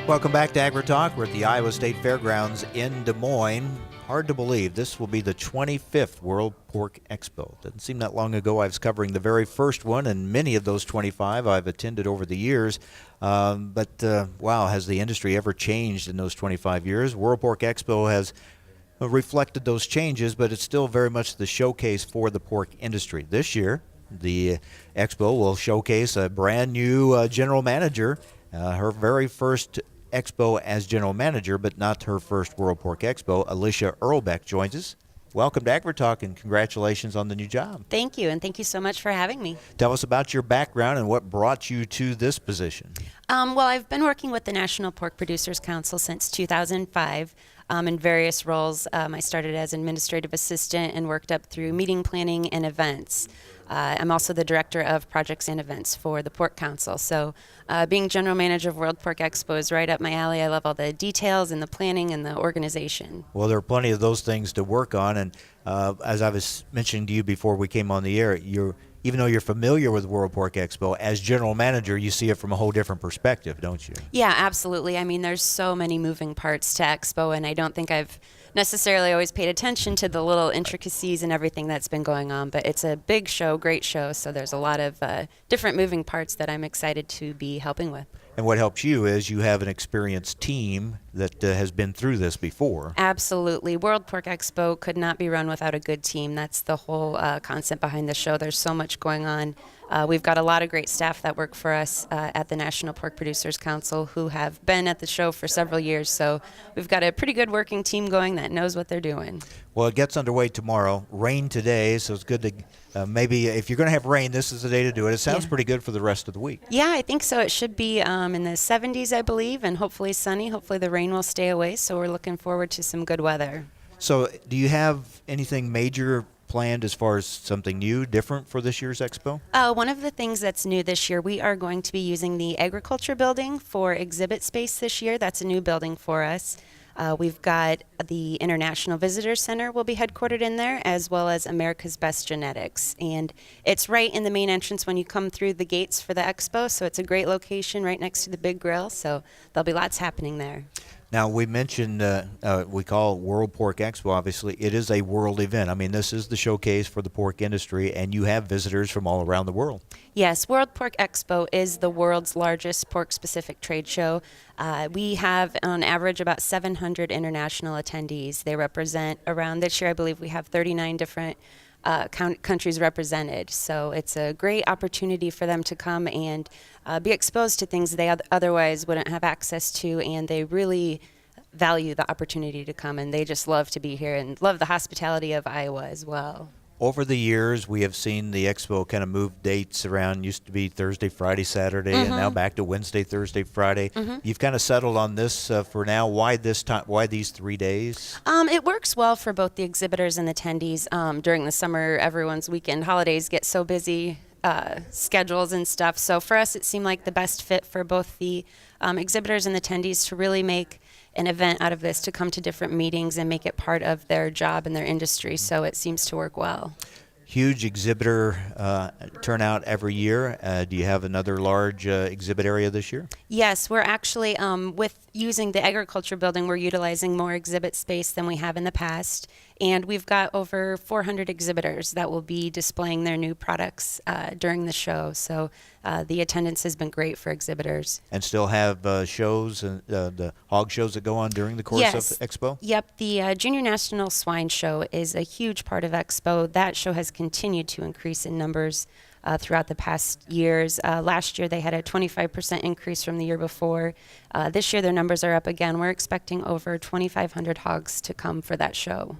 Welcome back to AgriTalk. We're at the Iowa State Fairgrounds in Des Moines. Hard to believe this will be the 25th World Pork Expo. Doesn't seem that long ago I was covering the very first one, and many of those 25 I've attended over the years. Wow, has the industry ever changed in those 25 years? World Pork Expo has reflected those changes, but it's still very much the showcase for the pork industry. This year, the expo will showcase a brand new general manager, her very first Expo as general manager, but not her first World Pork Expo. Alicia Irlbeck joins us. Welcome to AgriTalk, and congratulations on the new job. Thank you, and thank you so much for having me. Tell us about your background and what brought you to this position. Well, I've been working with the National Pork Producers Council since 2005 in various roles. I started as administrative assistant and worked up through meeting planning and events. I'm also the director of projects and events for the Pork Council. So being general manager of World Pork Expo is right up my alley. I love all the details and the planning and the organization. Well, there are plenty of those things to work on. And as I was mentioning to you before we came on the air, even though you're familiar with World Pork Expo, as general manager, you see it from a whole different perspective, don't you? Yeah, absolutely. I mean, there's so many moving parts to Expo, and I don't think I've necessarily always paid attention to the little intricacies and everything that's been going on. But it's a big show, great show, so there's a lot of different moving parts that I'm excited to be helping with. And what helps you is you have an experienced team that has been through this before. Absolutely. World Pork Expo could not be run without a good team. That's the whole concept behind the show. There's so much going on. We've got a lot of great staff that work for us at the National Pork Producers Council who have been at the show for several years. So we've got a pretty good working team going that knows what they're doing. Well, it gets underway tomorrow. Rain today, so it's good to maybe if you're going to have rain, this is the day to do it. It sounds pretty good for the rest of the week. Yeah, I think so. It should be in the 70s, I believe, and hopefully sunny. Hopefully the rain will stay away, so we're looking forward to some good weather. So do you have anything major planned as far as something new, different for this year's expo? One of the things that's new this year, we are going to be using the agriculture building for exhibit space this year. That's a new building for us. We've got the International Visitor Center will be headquartered in there, as well as America's Best Genetics. And it's right in the main entrance when you come through the gates for the expo, so it's a great location right next to the big grill, so there'll be lots happening there. Now, we mentioned we call World Pork Expo, obviously. It is a world event. I mean, this is the showcase for the pork industry, and you have visitors from all around the world. Yes, World Pork Expo is the world's largest pork-specific trade show. We have, on average, about 700 international attendees. They represent around, this year, I believe we have 39 different countries represented. So it's a great opportunity for them to come and be exposed to things they otherwise wouldn't have access to, and they really value the opportunity to come, and they just love to be here and love the hospitality of Iowa as well. Over the years, we have seen the expo kind of move dates around. Used to be Thursday, Friday, Saturday, and now back to Wednesday, Thursday, Friday. You've kind of settled on this for now. Why this time? Why these 3 days? It works well for both the exhibitors and the attendees. During the summer, everyone's weekend holidays get so busy, schedules and stuff. So for us, it seemed like the best fit for both the exhibitors and the attendees to really make an event out of this, to come to different meetings and make it part of their job and their industry. So it seems to work well. Huge exhibitor turnout every year. Do you have another large exhibit area this year? Yes, we're actually, with using the agriculture building, we're utilizing more exhibit space than we have in the past. And we've got over 400 exhibitors that will be displaying their new products during the show. So the attendance has been great for exhibitors. And still have shows, and the hog shows that go on during the course of Expo? Yep, the Junior National Swine Show is a huge part of Expo. That show has continued to increase in numbers throughout the past years. Last year they had a 25% increase from the year before. This year their numbers are up again. We're expecting over 2,500 hogs to come for that show.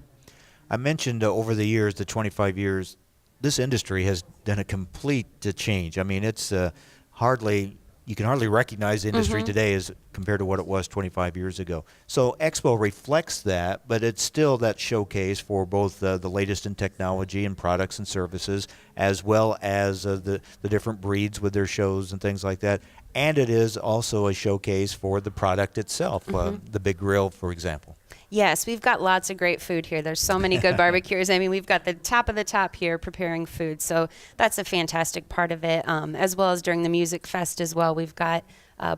I mentioned over the years, the 25 years, this industry has done a complete change. I mean, it's you can hardly recognize the industry today as compared to what it was 25 years ago. So Expo reflects that, but it's still that showcase for both the latest in technology and products and services, as well as the different breeds with their shows and things like that. And it is also a showcase for the product itself, the big grill, for example. Yes, we've got lots of great food here. There's so many good barbecuers. I mean, we've got the top of the top here preparing food. So that's a fantastic part of it, as well as during the Music Fest as well. We've got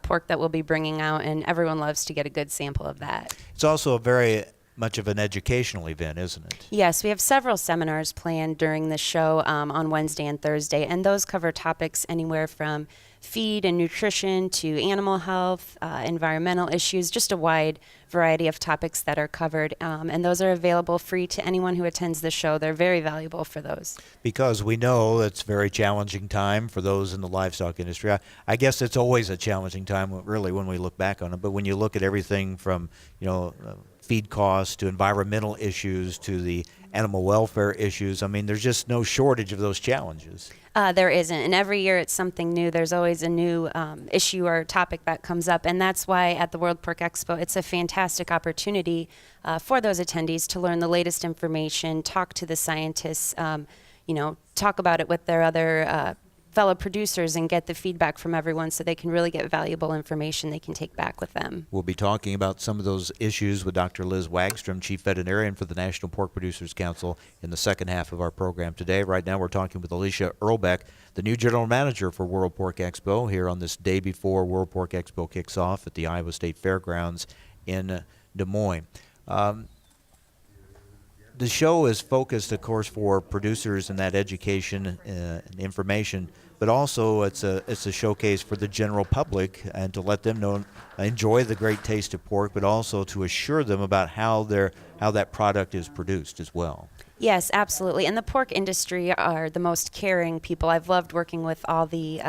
pork that we'll be bringing out, and everyone loves to get a good sample of that. It's also a very much of an educational event, isn't it? Yes, we have several seminars planned during the show on Wednesday and Thursday, and those cover topics anywhere from feed and nutrition to animal health, environmental issues, just a wide variety of topics that are covered. And those are available free to anyone who attends the show. They're very valuable for those. Because we know it's a very challenging time for those in the livestock industry. I guess it's always a challenging time, really, when we look back on it. But when you look at everything from, feed costs to environmental issues to the animal welfare issues, I mean, there's just no shortage of those challenges. There isn't. And every year it's something new. There's always a new issue or topic that comes up. And that's why at the World Pork Expo, it's a fantastic opportunity for those attendees to learn the latest information, talk to the scientists, talk about it with their other fellow producers and get the feedback from everyone so they can really get valuable information they can take back with them. We'll be talking about some of those issues with Dr. Liz Wagstrom, Chief Veterinarian for the National Pork Producers Council, in the second half of our program today. Right now we're talking with Alicia Irlbeck, the new General Manager for World Pork Expo, here on this day before World Pork Expo kicks off at the Iowa State Fairgrounds in Des Moines. The show is focused, of course, for producers and that education and information, but also it's a showcase for the general public and to let them know, enjoy the great taste of pork, but also to assure them about how that product is produced as well. Yes, absolutely. And the pork industry are the most caring people. I've loved working with all the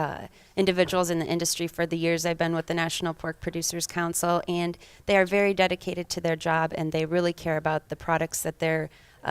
individuals in the industry for the years I've been with the National Pork Producers Council, and they are very dedicated to their job, and they really care about the products that they're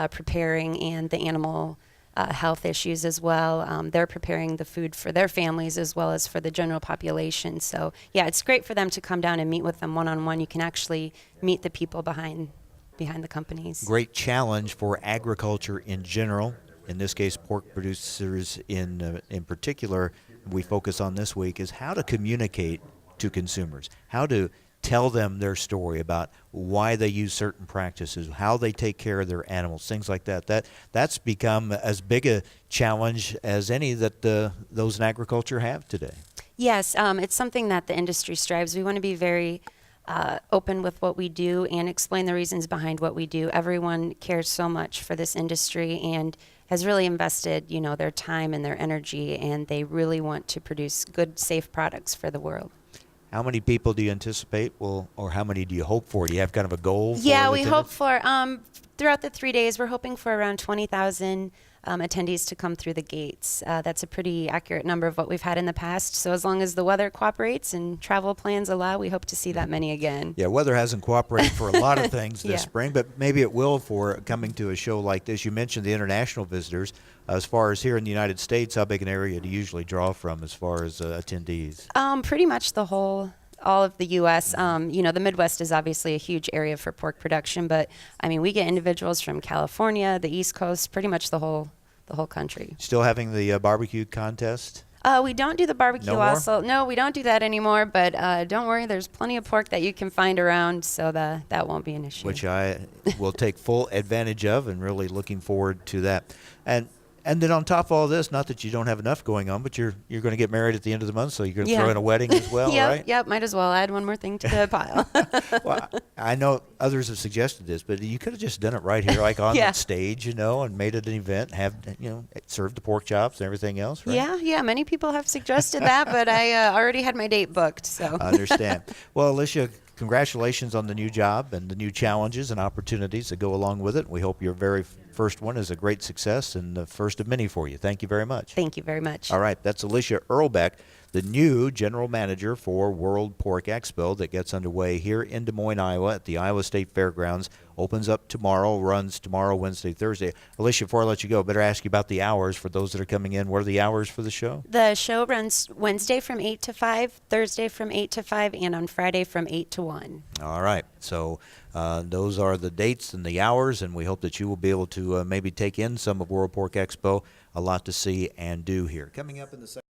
preparing and the animal health issues as well. They're preparing the food for their families as well as for the general population. So, yeah, it's great for them to come down and meet with them one-on-one. You can actually meet the people behind the companies. Great challenge for agriculture in general. In this case, pork producers in particular, we focus on this week, is how to communicate to consumers, how to tell them their story about why they use certain practices, how they take care of their animals, things like that. That's become as big a challenge as any that those in agriculture have today. Yes, it's something that the industry strives. We want to be very open with what we do and explain the reasons behind what we do. Everyone cares so much for this industry and has really invested, their time and their energy, and they really want to produce good, safe products for the world. How many people do you anticipate or how many do you hope for? Do you have kind of a goal? Yeah, we hope for, throughout the 3 days, we're hoping for around 20,000 attendees to come through the gates. That's a pretty accurate number of what we've had in the past. So as long as the weather cooperates and travel plans allow, we hope to see that many again. Yeah, weather hasn't cooperated for a lot of things this Yeah. spring, but maybe it will for coming to a show like this. You mentioned the international visitors. As far as here in the United States, how big an area do you usually draw from as far as attendees? Pretty much all of the U.S. The Midwest is obviously a huge area for pork production, but I mean, we get individuals from California, the East Coast, pretty much the whole country. Still having the barbecue contest? We don't do the barbecue also. No, we don't do that anymore, but don't worry, there's plenty of pork that you can find around, so that won't be an issue. Which I will take full advantage of, and really looking forward to that. And then on top of all this, not that you don't have enough going on, but you're going to get married at the end of the month, so you're going to throw in a wedding as well, right? Yep, might as well add one more thing to the pile. Well, I know others have suggested this, but you could have just done it right here, like on that stage, and made it an event, have, served the pork chops and everything else, right? Yeah, many people have suggested that, but I already had my date booked, so. I understand. Well, Alicia, congratulations on the new job and the new challenges and opportunities that go along with it. We hope your very first one is a great success and the first of many for you. Thank you very much. Thank you very much. All right, that's Alicia Irlbeck, the new General Manager for World Pork Expo that gets underway here in Des Moines, Iowa at the Iowa State Fairgrounds. Opens up tomorrow, runs tomorrow, Wednesday, Thursday. Alicia, before I let you go, better ask you about the hours for those that are coming in. What are the hours for the show? The show runs Wednesday from 8 to 5, Thursday from 8 to 5, and on Friday from 8 to 1. All right. So those are the dates and the hours, and we hope that you will be able to maybe take in some of World Pork Expo. A lot to see and do here. Coming up in the second